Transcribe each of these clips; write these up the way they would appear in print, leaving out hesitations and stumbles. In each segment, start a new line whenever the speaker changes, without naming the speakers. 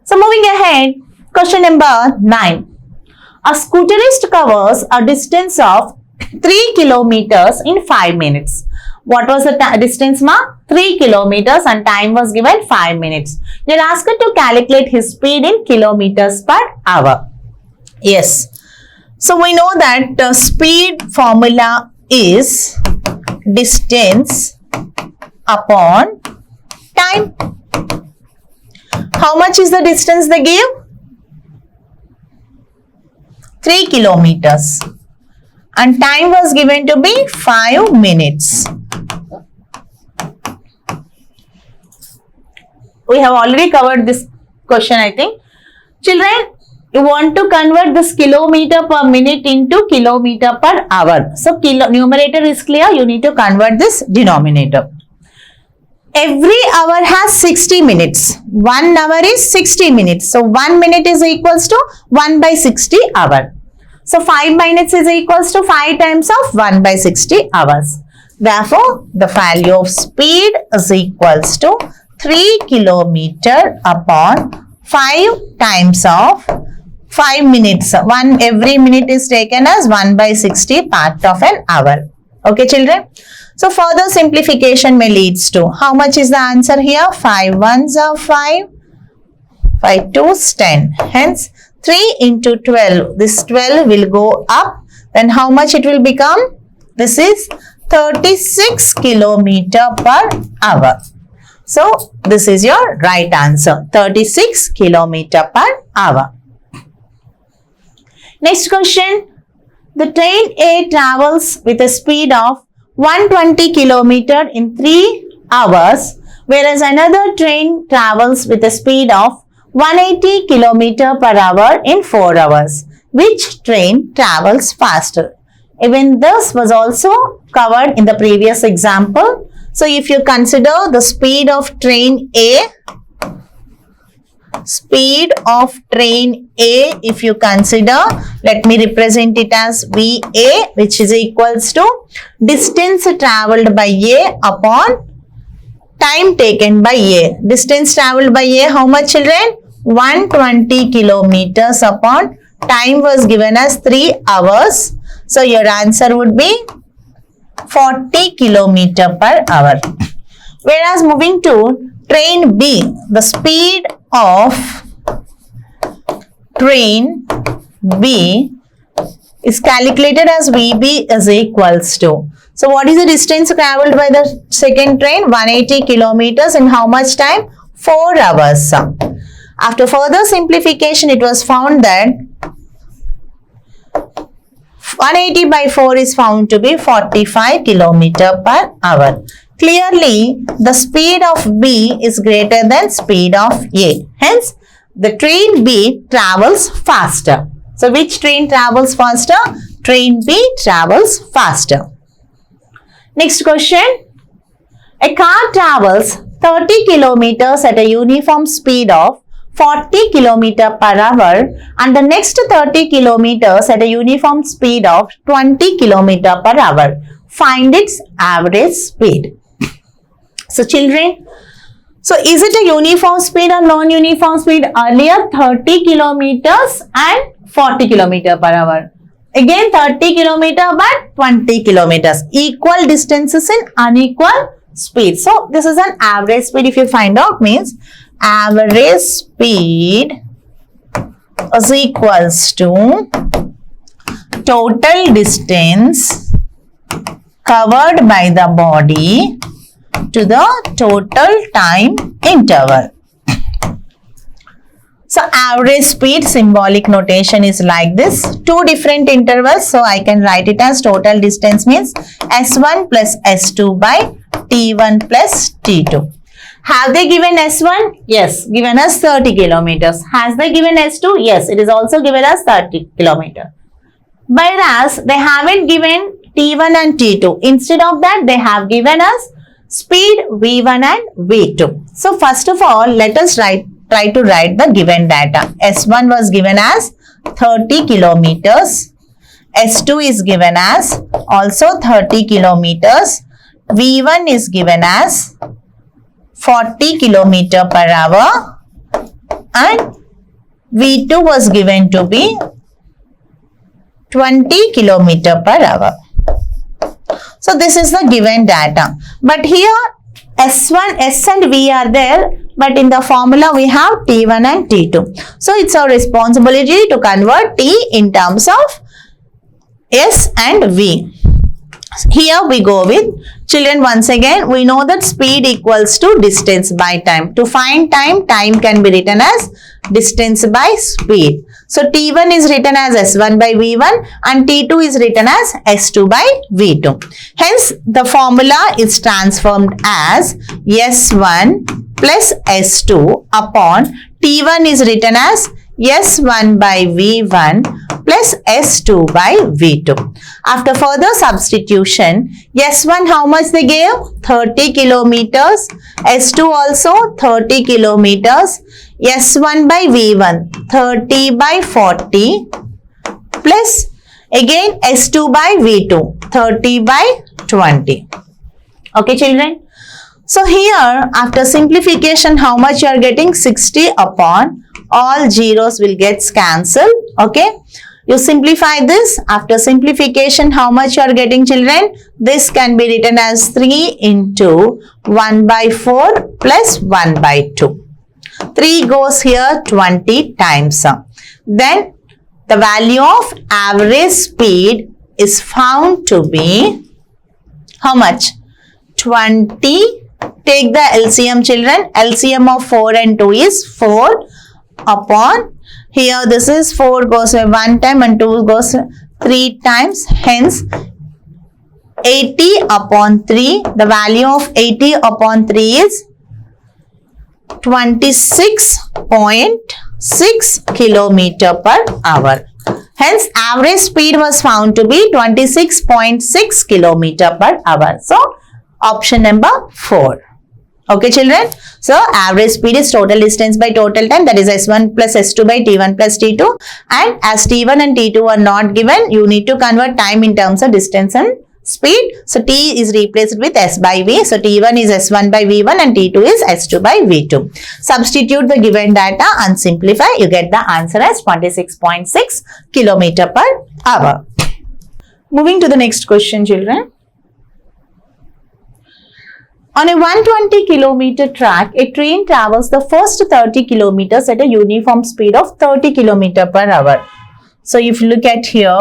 So moving ahead, question number 9. A scooterist covers a distance of 3 kilometers in 5 minutes. What was the distance, ma? 3 kilometers and time was given 5 minutes. You are asked to calculate his speed in kilometers per hour. Yes. So we know that the speed formula is distance upon time. How much is the distance they give? 3 kilometers. And time was given to be 5 minutes. We have already covered this question, I think. Children, you want to convert this kilometer per minute into kilometer per hour. So, numerator is clear. You need to convert this denominator. Every hour has 60 minutes. 1 hour is 60 minutes. So, 1 minute is equals to 1 by 60 hour. So, 5 minutes is equals to 5 times of 1 by 60 hours. Therefore, the value of speed is equals to 3 kilometer upon 5 times of 5 minutes. Every minute is taken as 1 by 60 part of an hour. Okay, children? So, further simplification may leads to, how much is the answer here? 5 ones are 5, 5 twos 10. Hence, 3 into 12. This 12 will go up. Then how much it will become? This is 36 kilometer per hour. So, this is your right answer. 36 kilometer per hour. Next question. The train A travels with a speed of 120 kilometer in 3 hours, whereas another train travels with a speed of 180 kilometer per hour in 4 hours. Which train travels faster? Even this was also covered in the previous example. So, if you consider the speed of train A, if you consider, let me represent it as VA, which is equals to distance traveled by A upon time taken by A. Distance traveled by A, how much, children? 120 kilometers upon time was given as 3 hours. So, your answer would be 40 kilometer per hour. Whereas moving to train B, the speed of train B is calculated as VB is equals to. So, what is the distance travelled by the second train? 180 kilometers in how much time? 4 hours. After further simplification, it was found that 180 by 4 is found to be 45 kilometer per hour. Clearly, the speed of B is greater than speed of A. Hence, the train B travels faster. So, which train travels faster? Train B travels faster. Next question. A car travels 30 kilometers at a uniform speed of 40 kilometer per hour and the next 30 kilometers at a uniform speed of 20 kilometer per hour. Find its average speed. So, children, so is it a uniform speed or non-uniform speed? Earlier 30 kilometers and 40 kilometer per hour. Again 30 kilometer but 20 kilometers. Equal distances in unequal speed. So, this is an average speed. If you find out, means average speed is equals to total distance covered by the body to the total time interval. So, average speed symbolic notation is like this. 2 different intervals. So, I can write it as total distance means S1 plus S2 by T1 plus T2. Have they given S1? Yes, given us 30 kilometers. Has they given S2? Yes, it is also given us 30 kilometers. Whereas, they haven't given T1 and T2. Instead of that, they have given us speed V1 and V2. So, first of all, let us try to write the given data. S1 was given as 30 kilometers. S2 is given as also 30 kilometers. V1 is given as 40 kilometer per hour and V2 was given to be 20 kilometer per hour. So this is the given data. But here S1, S and V are there, but in the formula we have T1 and T2. So it's our responsibility to convert T in terms of S and V. Here we go with, children, once again we know that speed equals to distance by time. To find time, time can be written as distance by speed. So T1 is written as S1 by V1 and T2 is written as S2 by V2. Hence the formula is transformed as S1 plus S2 upon T1 is written as S1 by V1 plus S2 by V2. After further substitution, S1 how much they gave? 30 kilometers. S2 also 30 kilometers. S1 by V1 30 by 40 plus again S2 by V2 30 by 20. Okay children. So here after simplification how much you are getting? 60 upon all zeros will get cancelled. Okay. You simplify this. After simplification how much you are getting children? This can be written as 3 into 1 by 4 plus 1 by 2. 3 goes here 20 times. Then the value of average speed is found to be how much? 20. Take the LCM children. LCM of 4 and 2 is 4 upon, here this is 4 goes 1 time and 2 goes 3 times. Hence 80 upon 3. The value of 80 upon 3 is 26.6 kilometer per hour. Hence average speed was found to be 26.6 kilometer per hour. So option number 4. Okay children. So average speed is total distance by total time, that is S1 plus S2 by T1 plus T2, and as T1 and T2 are not given, you need to convert time in terms of distance and speed. So T is replaced with S by V. So T1 is S1 by V1 and T2 is S2 by V2. Substitute the given data and simplify. You get the answer as 26.6 kilometer per hour. Moving to the next question children. On a 120 kilometer track, a train travels the first 30 kilometers at a uniform speed of 30 kilometer per hour. So if you look at here,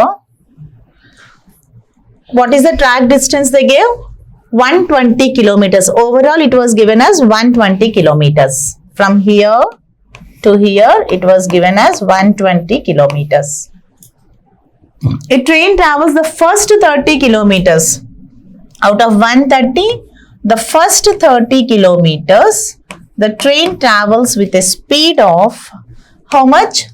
what is the track distance they gave? 120 kilometers. Overall, it was given as 120 kilometers. From here to here, it was given as 120 kilometers. A train travels the first 30 kilometers. Out of 130, the first 30 kilometers, the train travels with a speed of how much?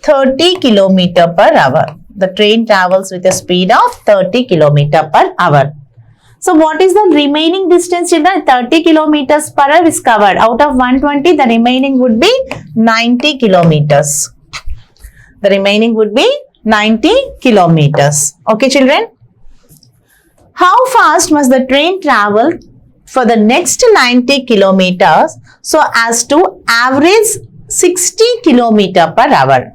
30 kilometer per hour. The train travels with a speed of 30 kilometer per hour. So what is the remaining distance children? 30 kilometers per hour is covered. Out of 120, the remaining would be 90 kilometers. The remaining would be 90 kilometers. Okay children. How fast must the train travel for the next 90 kilometers so as to average 60 kilometer per hour?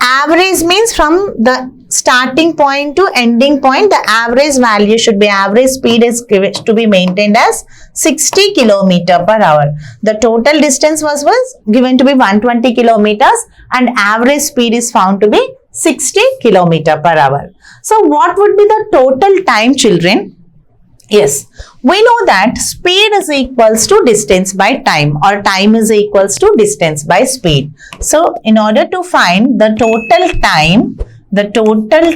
Average means from the starting point to ending point, the average value should be, average speed is to be maintained as 60 kilometer per hour. The total distance was given to be 120 kilometers and average speed is found to be 60 kilometer per hour. So what would be the total time children? Yes, we know that speed is equals to distance by time, or time is equals to distance by speed. So in order to find the total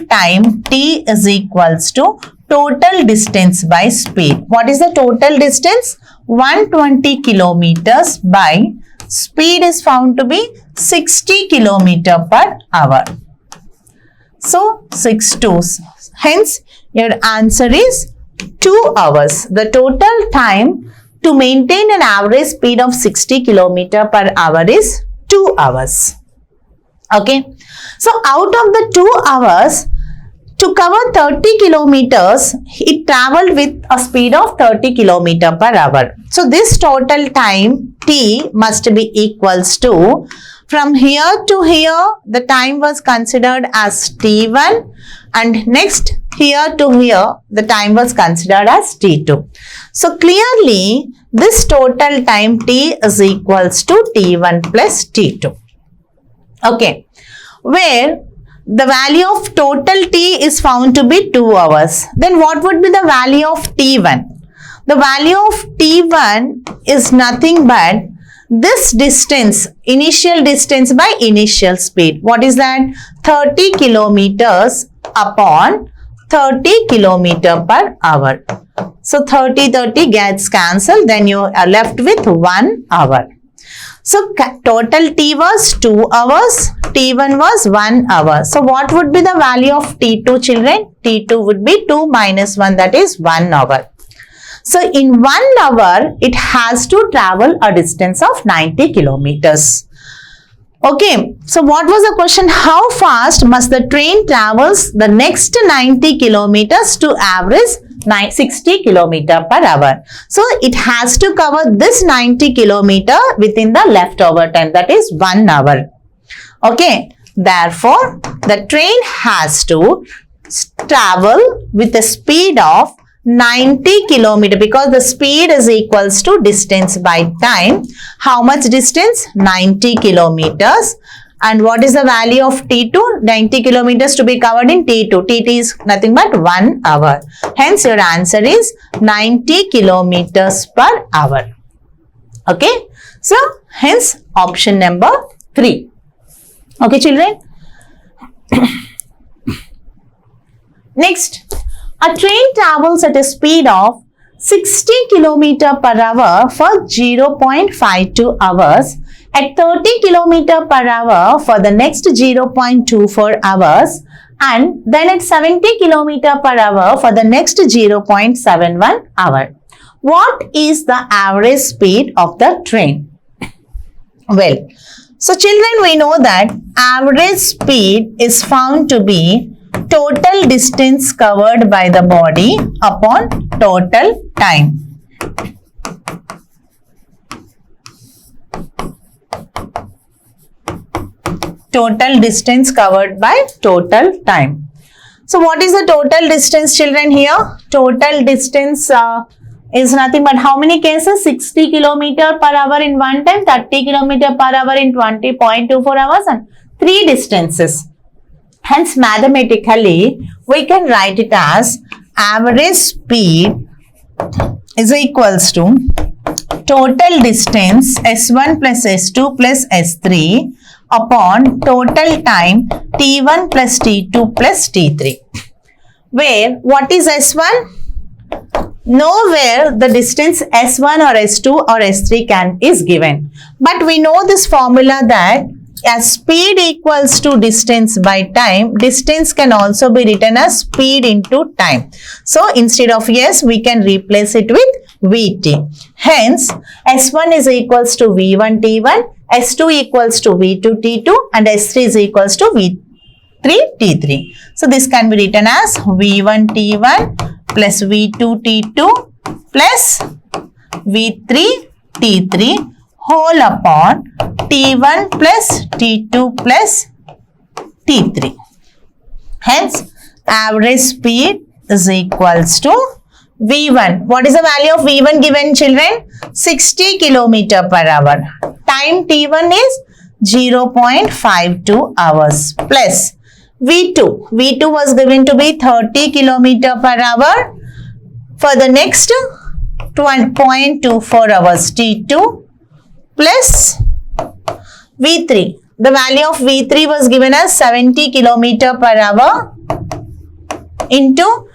time T is equals to total distance by speed. What is the total distance? 120 kilometers by speed is found to be 60 kilometer per hour. So 6 2s. Hence your answer is 2 hours. The total time to maintain an average speed of 60 kilometer per hour is 2 hours. Okay. So out of the 2 hours, to cover 30 kilometers, it traveled with a speed of 30 kilometer per hour. So this total time T must be equals to from here to here, the time was considered as T1, and next here to here, the time was considered as T2. So clearly, this total time T is equals to T1 plus T2. Okay, where the value of total T is found to be 2 hours. Then what would be the value of T1? The value of T1 is nothing but this distance, initial distance by initial speed. What is that? 30 kilometers upon 30 kilometer per hour. So 30 gets cancelled, then you are left with 1 hour. So total T was 2 hours, T1 was 1 hour. So what would be the value of T2, children? T2 would be 2 minus 1, that is 1 hour. So in 1 hour, it has to travel a distance of 90 kilometers. Okay, so what was the question? How fast must the train travels the next 90 kilometers to average 60 kilometer per hour? So it has to cover this 90 kilometer within the leftover time, that is 1 hour. Okay, therefore the train has to travel with a speed of 90 kilometer, because the speed is equals to distance by time. How much distance? 90 kilometers. And what is the value of T2? 90 kilometers to be covered in T2. T2 is nothing but 1 hour. Hence your answer is 90 kilometers per hour. Okay. So hence option number 3. Okay, children. Next. A train travels at a speed of 60 km per hour for 0.52 hours, at 30 km per hour for the next 0.24 hours, and then at 70 km per hour for the next 0.71 hour. What is the average speed of the train? Well, so children, we know that average speed is found to be total distance covered by the body upon total time. Total distance covered by total time. So what is the total distance, children, here? Total distance is nothing but how many cases? 60 km per hour in one time, 30 km per hour in 20.24 hours, and 3 distances. Hence, mathematically, we can write it as average speed is equals to total distance S1 plus S2 plus S3 upon total time T1 plus T2 plus T3. Where, what is S1? Nowhere the distance S1 or S2 or S3 is given. But we know this formula that as speed equals to distance by time, distance can also be written as speed into time. So instead of S, we can replace it with Vt. Hence, S1 is equals to V1 T1, S2 equals to V2 T2, and S3 is equals to V3 T3. So this can be written as V1 T1 plus V2 T2 plus V3 T3 whole upon T1 plus T2 plus T3. Hence, average speed is equals to V1. What is the value of V1 given, children? 60 km per hour. Time T1 is 0.52 hours plus V2. V2 was given to be 30 km per hour for the next 0.24 hours T2 plus V3. The value of V3 was given as 70 km per hour into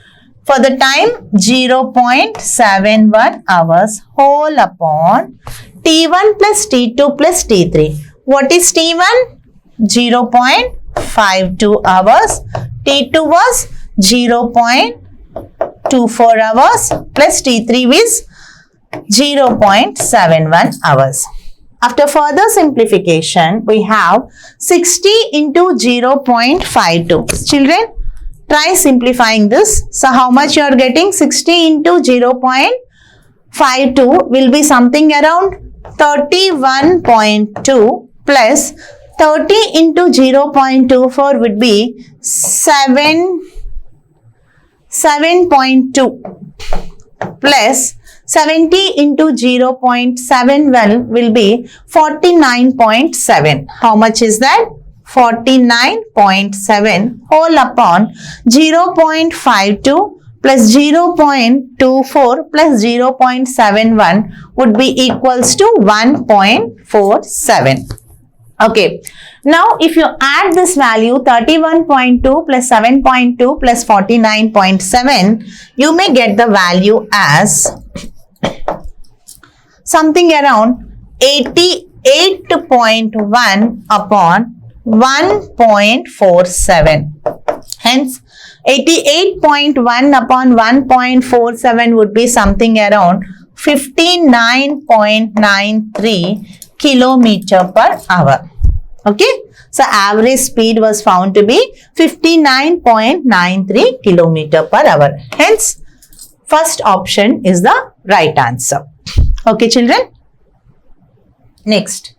for the time 0.71 hours whole upon T1 plus T2 plus T3. What is T1? 0.52 hours. T2 was 0.24 hours plus T3 is 0.71 hours. After further simplification, we have 60 into 0.52. Children, try simplifying this. So, how much you are getting? 60 into 0.52 will be something around 31.2 plus 30 into 0.24 would be 7.2 plus 70 into 0.71 will be 49.7. How much is that? 49.7 whole upon 0.52 plus 0.24 plus 0.71 would be equals to 1.47. Okay. Now, if you add this value 31.2 plus 7.2 plus 49.7, you may get the value as something around 88.1 upon 1.47. Hence, 88.1 upon 1.47 would be something around 59.93 kilometer per hour. Okay. So, average speed was found to be 59.93 kilometer per hour. Hence, first option is the right answer. Okay, children. Next.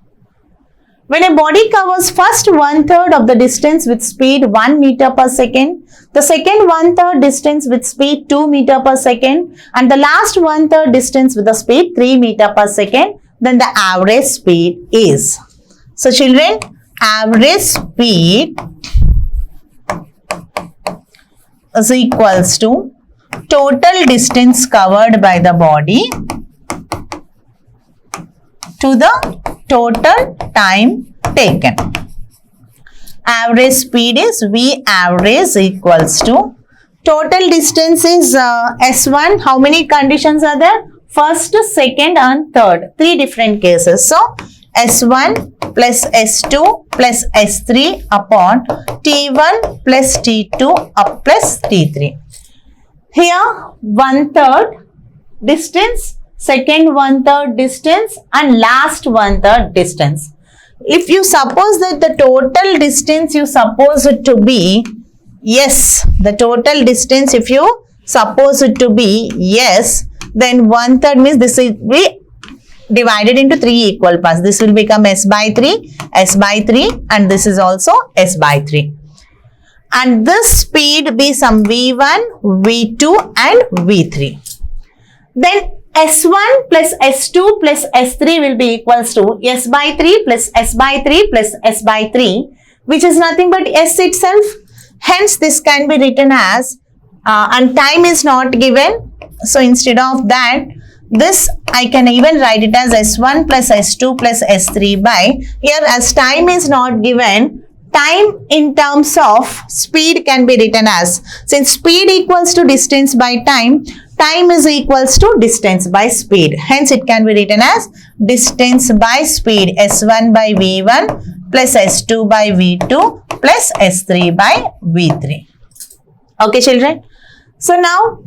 When a body covers first 1/3 of the distance with speed 1 meter per second, the second 1/3 distance with speed 2 meter per second, and the last 1/3 distance with the speed 3 meter per second, then the average speed is. So, children, average speed is equals to total distance covered by the body to the total time taken. Average speed is V average equals to total distance is S1. How many conditions are there? First, second and third. 3 different cases. So, S1 plus S2 plus S3 upon T1 plus T2 up plus T3. Here 1/3 distance, second 1/3 distance and last 1/3 distance. If you suppose that the total distance you suppose it to be, yes, the total distance if you suppose it to be, yes, then 1/3 means this will be divided into 3 equal parts. This will become S by 3, S by 3 and this is also S by 3. And this speed be some V1, V2 and V3. Then S1 plus S2 plus S3 will be equals to S by 3 plus S by 3 plus S by 3, which is nothing but S itself. Hence, this can be written as, and time is not given. So, instead of that, this I can even write it as S1 plus S2 plus S3 by, here as time is not given, time in terms of speed can be written as, since speed equals to distance by time, time is equals to distance by speed. Hence, it can be written as distance by speed S1 by V1 plus S2 by V2 plus S3 by V3. Okay, children. So, now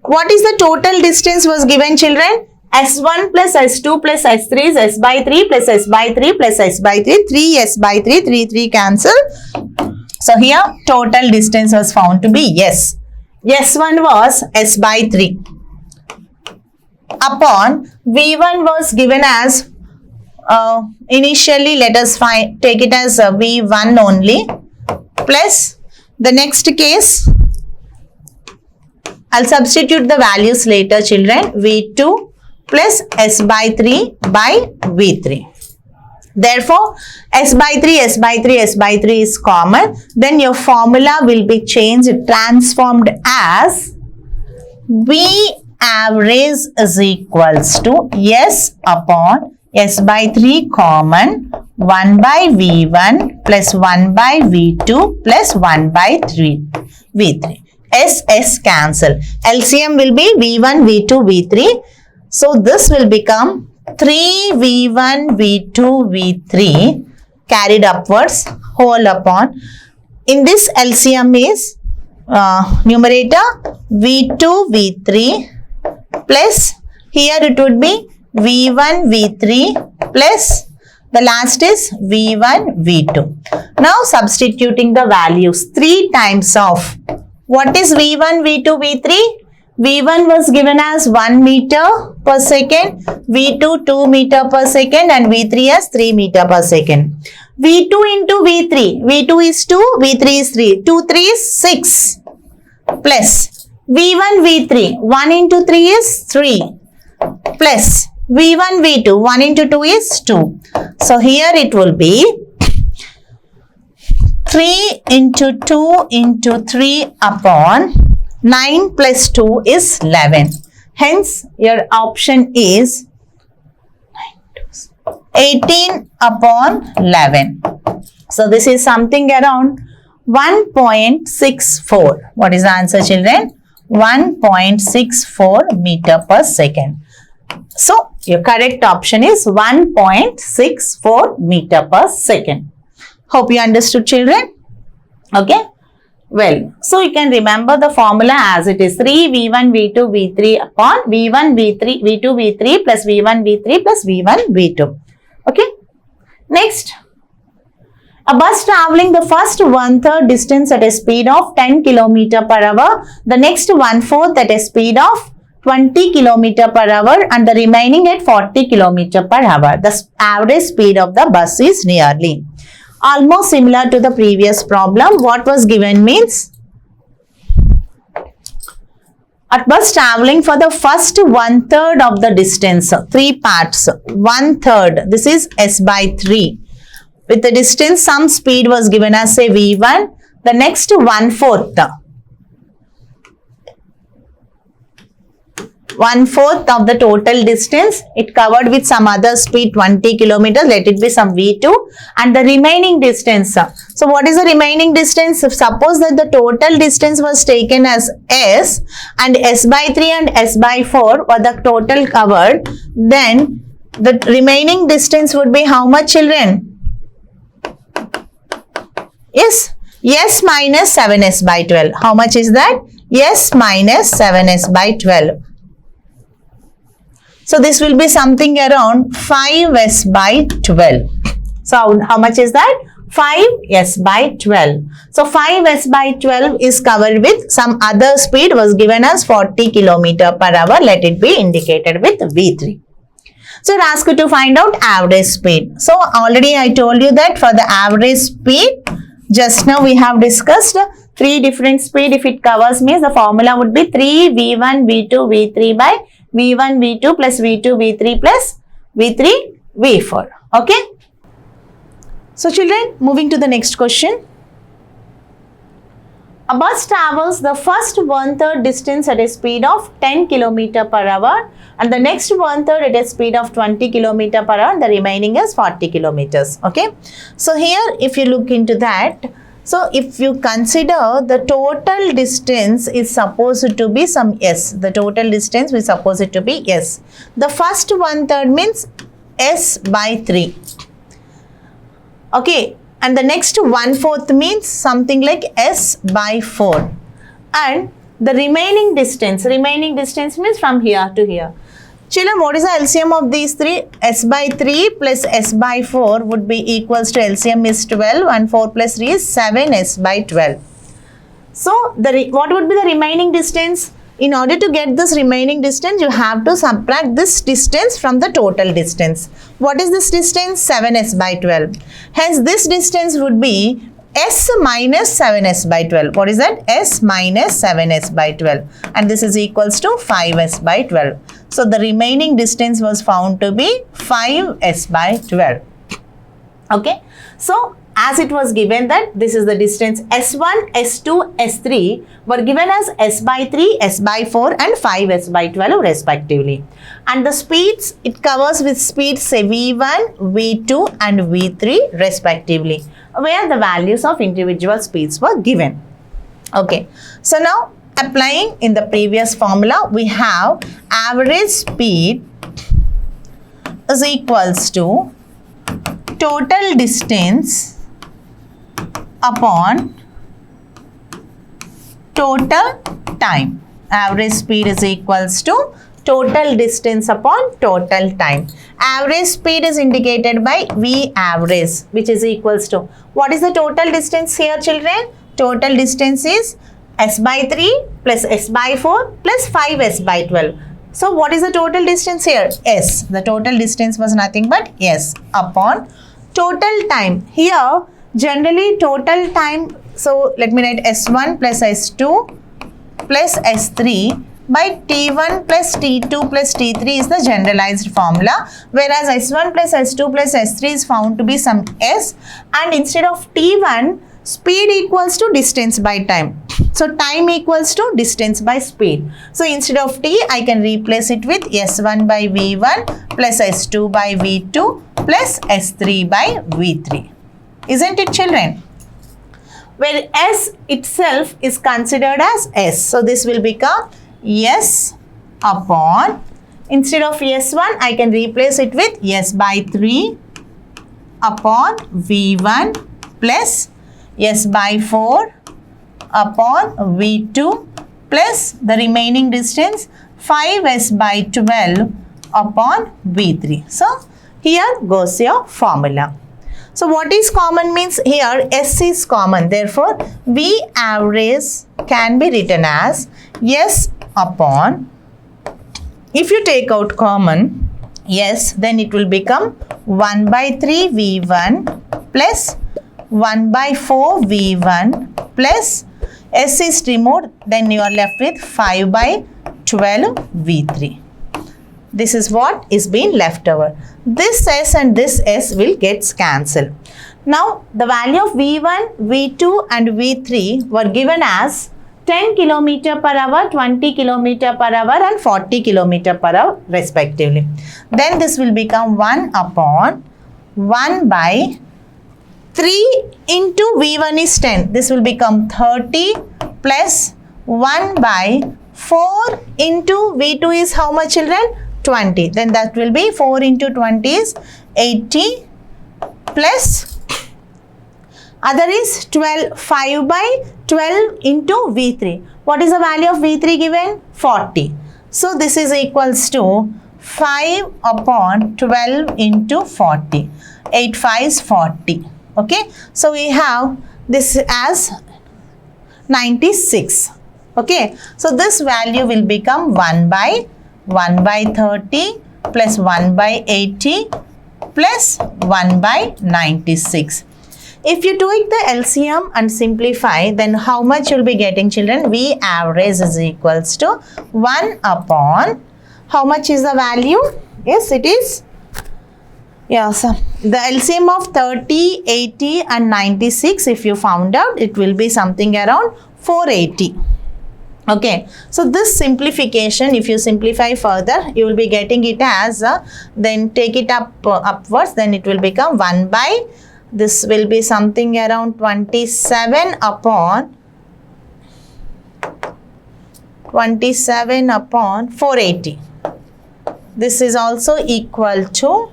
what is the total distance was given, children? S1 plus S2 plus S3 is S by 3 plus S by 3 plus S by 3, 3 S by 3, 3 cancel. So, here total distance was found to be yes. S1 was S by 3 upon V1 was given as, initially let us take it as V1 only plus the next case, I'll substitute the values later, children, V2 plus S by 3 by V3. Therefore, S by 3, S by 3, S by 3 is common. Then your formula will be changed, transformed as V average is equals to S upon S by 3 common 1 by V1 plus 1 by V2 plus 1 by 3 V3. S cancel. LCM will be V1, V2, V3. So, this will become 3V1, V2, V3 carried upwards whole upon. In this LCM is numerator V2, V3 plus here it would be V1, V3 plus the last is V1, V2. Now, substituting the values 3 times of what is V1, V2, V3? V1 was given as 1 meter per second, V2 2 meter per second and V3 as 3 meter per second. V2 into V3. V2 is 2, V3 is 3. 2, 3 is 6. Plus V1, V3. 1 into 3 is 3. Plus V1, V2. 1 into 2 is 2. So here it will be 3 into 2 into 3 upon 9 plus 2 is 11. Hence, your option is 18 upon 11. So, this is something around 1.64. What is the answer, children? 1.64 meter per second. So, your correct option is 1.64 meter per second. Hope you understood, children. Okay. Well, so you can remember the formula as it is 3 V1 V2 V3 upon V1 V3 V2 V3 plus V1 V3 plus V1 V2. Okay. Next, a bus traveling the first 1/3 distance at a speed of 10 km per hour, the next 1/4 at a speed of 20 km per hour and the remaining at 40 km per hour. The average speed of the bus is nearly. Almost similar to the previous problem. What was given means, a bus traveling for the first 1/3 of the distance, 3 parts, 1/3, this is S by 3. With the distance, some speed was given as say V1, the next 1/4. 1/4 of the total distance, it covered with some other speed 20 kilometers, let it be some V2 and the remaining distance. So what is the remaining distance? If suppose that the total distance was taken as S and S by 3 and S by 4 were the total covered, then the remaining distance would be how much, children? Yes, S minus 7S by 12. How much is that? S minus 7S by 12. So this will be something around 5S by 12. So how much is that? 5S by 12. So 5S by 12 is covered with some other speed was given as 40 km per hour. Let it be indicated with V3. So it asks you to find out average speed. So already I told you that for the average speed, just now we have discussed 3 different speed. If it covers means the formula would be 3 V1 V2 V3 by V1 V2 plus V2 V3 plus V3 V4. Okay. So children, moving to the next question. A bus travels the first 1/3 distance at a speed of 10 km per hour and the next 1/3 at a speed of 20 km per hour and the remaining is 40 kilometers. Okay. So here if you look into that, so if you consider the total distance is supposed to be some S. The total distance we suppose it to be S. The first 1/3 means S by 3. Okay. And the next 1/4 means something like S by 4. And the remaining distance means from here to here. Children, what is the LCM of these three? S by 3 plus S by 4 would be equals to LCM is 12 and 4 plus 3 is 7S by 12. So, what would be the remaining distance? In order to get this remaining distance, you have to subtract this distance from the total distance. What is this distance? 7S by 12. Hence, this distance would be S minus 7S by 12. What is that? S minus 7S by 12. And this is equals to 5S by 12. So, the remaining distance was found to be 5S by 12. Okay. So, as it was given that this is the distance S1, S2, S3 were given as S by 3, S by 4 and 5S by 12 respectively. And the speeds, it covers with speeds say V1, V2 and V3 respectively, where the values of individual speeds were given. Okay. So, now applying in the previous formula, we have average speed is equals to total distance upon total time. Average speed is equals to total distance upon total time. Average speed is indicated by V average, which is equals to, what is the total distance here, children? Total distance is S by 3 plus S by 4 plus 5S by 12. So, what is the total distance here? S. The total distance was nothing but S upon Total time. Here, generally total time, so let me write S1 plus S2 plus S3 by T1 plus T2 plus T3 is the generalized formula, whereas S1 plus S2 plus S3 is found to be some S, and instead of T1, speed equals to distance by time. So time equals to distance by speed. So instead of T, I can replace it with S1 by V1 plus S2 by V2 plus S3 by V3. Isn't it, children? Where S itself is considered as S. So this will become S upon, instead of S1, I can replace it with S by 3 upon V1 plus S by 4 upon V2 plus the remaining distance 5S by 12 upon V3. So here goes your formula. So what is common means here S is common. Therefore, V average can be written as S upon, if you take out common S, then it will become 1 by 3 V1 plus 1 by 4 V1 plus S is removed, then you are left with 5 by 12 V3. This is what is being left over. This S and this S will get cancelled. Now, the value of V1, V2 and V3 were given as 10 km per hour, 20 km per hour and 40 km per hour respectively. Then this will become 1 upon 1 by 3 into V1 is 10. This will become 30 plus 1 by 4 into V2 is how much, children? 20. Then that will be 4 into 20 is 80 plus other is 12, 5 by 12 into V3. What is the value of V3 given? 40. So this is equals to 5 upon 12 into 40. 8 5 is 40. Okay. So we have this as 96. Okay. So this value will become 1 by 30 plus 1 by 80 plus 1 by 96. If you take the LCM and simplify, then how much you'll be getting, children? V average is equals to 1 upon, how much is the value? Yes, it is. Yes, the LCM of 30, 80 and 96, if you found out, it will be something around 480. Okay, so this simplification, if you simplify further, you will be getting it as, then take it upwards, then it will become 1 by, this will be something around 27 upon 480. This is also equal to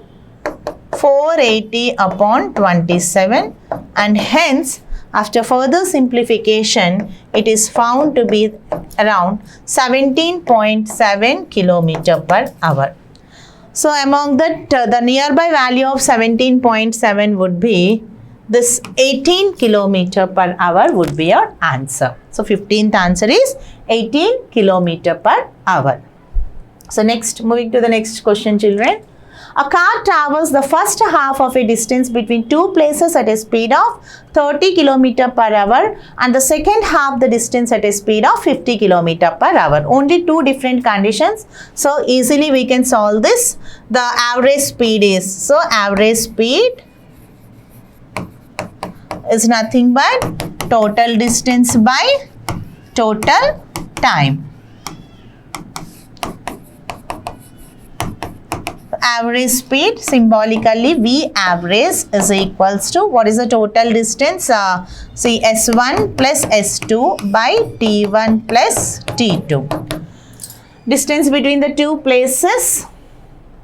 480 upon 27, and hence after further simplification, it is found to be around 17.7 km per hour. So among that, the nearby value of 17.7 would be this 18 km per hour would be your answer. So 15th answer is 18 km per hour. So next, moving to the next question, children. A car travels the first half of a distance between two places at a speed of 30 km per hour and the second half the distance at a speed of 50 km per hour. Only two different conditions. So easily we can solve this. The average speed is, so average speed is nothing but total distance by total time. Average speed, symbolically V average is equals to, what is the total distance? See, S1 plus S2 by T1 plus T2. Distance between the two places,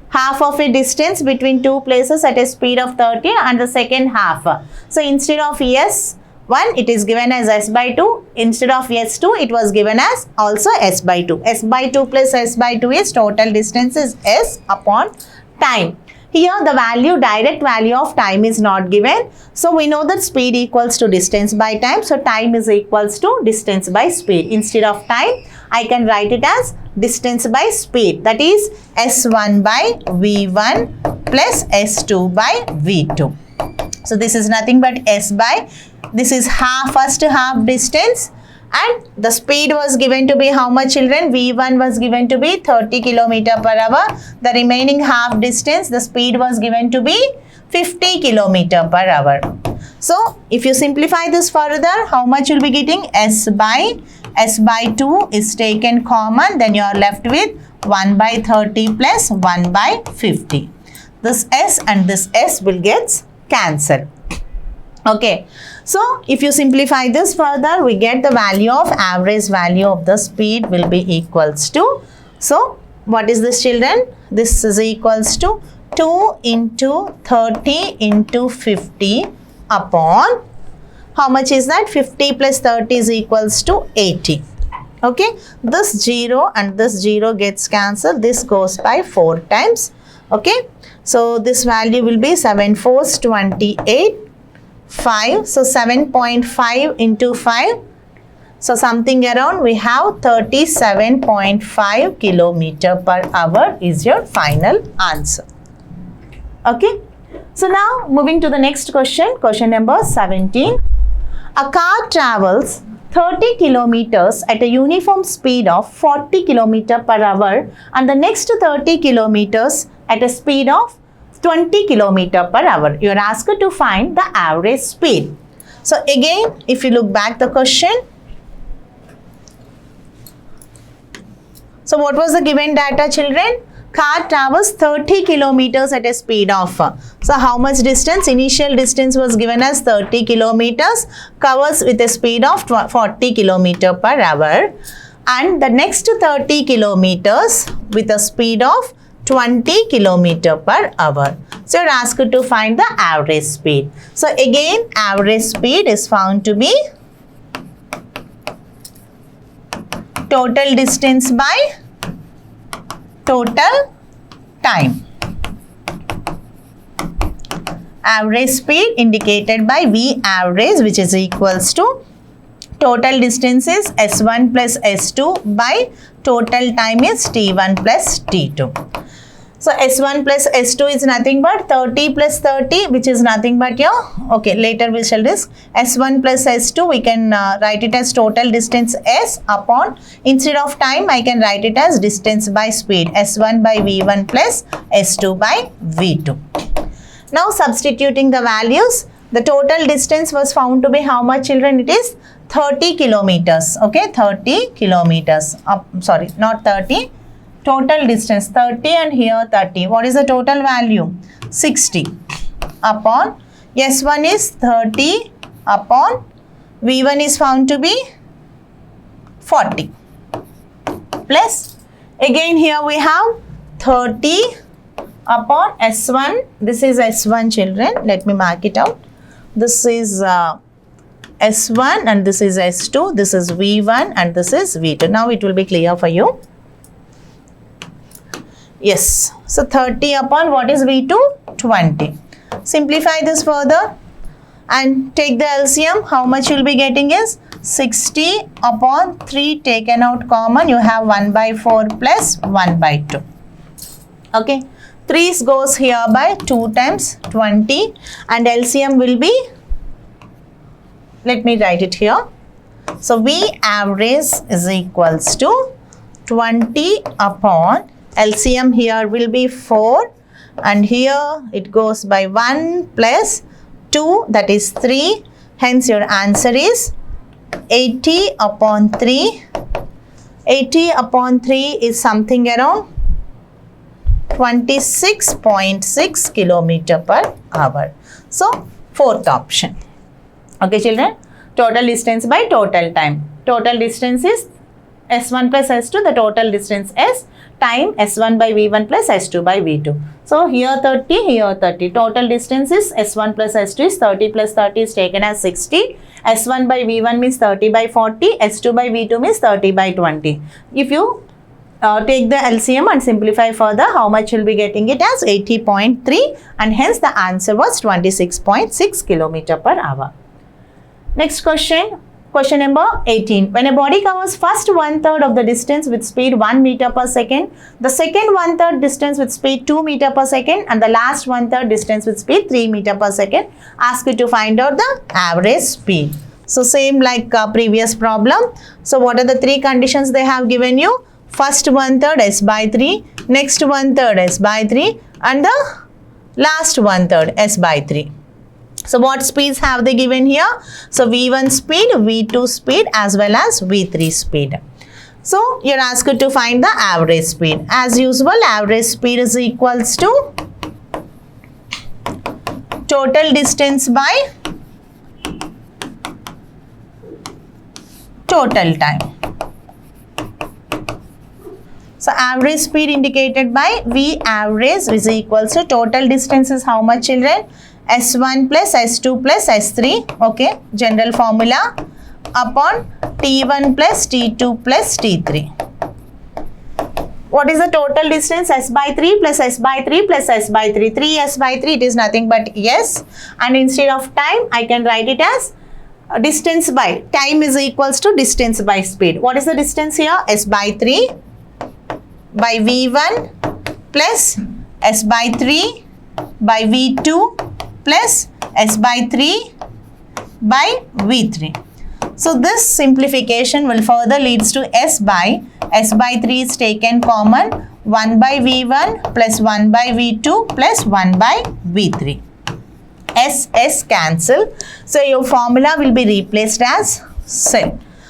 half of a distance between two places at a speed of 30 and the second half. So instead of S1, it is given as S by 2. Instead of S2, it was given as also S by 2. S by 2 plus S by 2 is total distance is S upon time. Here the value, direct value of time is not given. So we know that speed equals to distance by time. So time is equals to distance by speed. Instead of time, I can write it as distance by speed. That is S1 by V1 plus S2 by V2. So this is nothing but S by, this is first half distance, and the speed was given to be how much, children? V1 was given to be 30 km per hour. The remaining half distance, the speed was given to be 50 km per hour. So if you simplify this further, how much you'll be getting? S by 2 is taken common, then you are left with 1 by 30 plus 1 by 50. This S and this S will get cancelled. Okay, so if you simplify this further, we get the value of average value of the speed will be equals to, so what is this, children? This is equals to 2 into 30 into 50 upon, how much is that? 50 plus 30 is equals to 80. Okay, this 0 and this 0 gets cancelled. This goes by 4 times. Okay, so this value will be 7 4s 28, 5. So 7.5 into 5. So something around we have 37.5 km per hour is your final answer. Okay, so now moving to the next question, question number 17. A car travels 30 kilometers at a uniform speed of 40 km per hour and the next 30 kilometers at a speed of 20 km per hour. You are asked to find the average speed. So again, if you look back the question, so what was the given data, children? Car travels 30 kilometers at a speed of, so how much distance? Initial distance was given as 30 kilometers, covers with a speed of 40 kilometer per hour, and the next 30 kilometers with a speed of 20 kilometer per hour. So you are asked to find the average speed. So again, average speed is found to be total distance by total time. Average speed indicated by V average, which is equals to total distance is S1 plus S2 by total time is T1 plus T2. So S1 plus S2 is nothing but 30 plus 30, which is nothing but your, okay, later we shall discuss. S1 plus S2, we can write it as total distance S upon, instead of time I can write it as distance by speed, S1 by V1 plus S2 by V2. Now substituting the values, the total distance was found to be how much, children? It is 30 kilometers. Okay, 30 kilometers. Sorry, not 30. Total distance 30 and here 30. What is the total value? 60 upon S1 is 30 upon V1 is found to be 40 plus again here we have 30 upon S1. This is S1, children. Let me mark it out. This is S1 and this is S2. This is V1 and this is V2. Now it will be clear for you. Yes, so 30 upon what is V2? 20. Simplify this further and take the LCM. How much you will be getting is 60 upon 3 taken out common. You have 1 by 4 plus 1 by 2. Okay, 3 goes here by 2 times 20 and LCM will be, let me write it here. So V average is equals to 20 upon LCM here will be 4 and here it goes by 1 plus 2, that is 3. Hence your answer is 80 upon 3. 80 upon 3 is something around 26.6 kilometer per hour. So fourth option. Okay, children, total distance by total time. Total distance is S1 plus S2, the total distance S, time S1 by V1 plus S2 by V2. So here 30, here 30. Total distance is S1 plus S2 is 30 plus 30 is taken as 60. S1 by V1 means 30 by 40. S2 by V2 means 30 by 20. If you take the LCM and simplify further, how much will be getting it as 80.3 and hence the answer was 26.6 km per hour. Next question. Question number 18. When a body covers first 1/3 of the distance with speed 1 meter per second, the second 1/3 distance with speed 2 meter per second, and the last 1/3 distance with speed 3 meter per second, ask you to find out the average speed. So same like previous problem. So what are the three conditions they have given you? First 1/3 s by 3, next 1/3 s by 3, and the last 1/3 s by 3. So what speeds have they given here? So V1 speed, V2 speed as well as V3 speed. So you're asked to find the average speed. As usual, average speed is equals to total distance by total time. So average speed indicated by V average is equals to total distance is how much, children? S1 plus S2 plus S3, okay, general formula, upon T1 plus T2 plus T3. What is the total distance? S by 3 plus S by 3 plus S by 3. 3S by 3, it is nothing but S. And instead of time, I can write it as distance by. Time is equals to distance by speed. What is the distance here? S by 3 by V1 plus S by 3 by V2 plus S by 3 by V3. So this simplification will further leads to S by 3 is taken common, 1 by V1 plus 1 by V2 plus 1 by V3. S cancel. So your formula will be replaced as sin.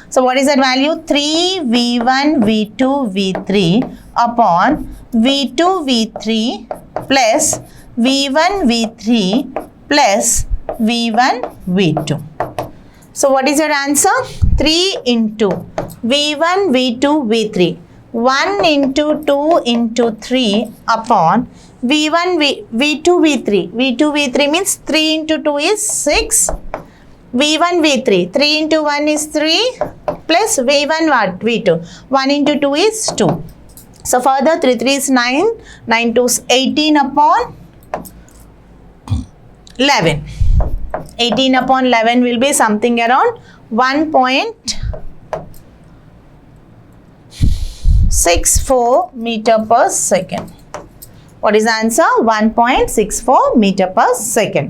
So what is that value? 3 V1 V2 V3 upon V2 V3 plus V1 V3 plus V1 V2. So what is your answer? 3 into V1 V2 V3. 1 into 2 into 3 upon V1 V2 V3. V2 V3 means 3 into 2 is 6. V1 V3. 3 into 1 is 3 plus V1 what? V2. 1 into 2 is 2. So further 3 3 is 9. 9 2 is 18 upon 11. 18 upon 11 will be something around 1.64 meter per second. What is the answer? 1.64 meter per second.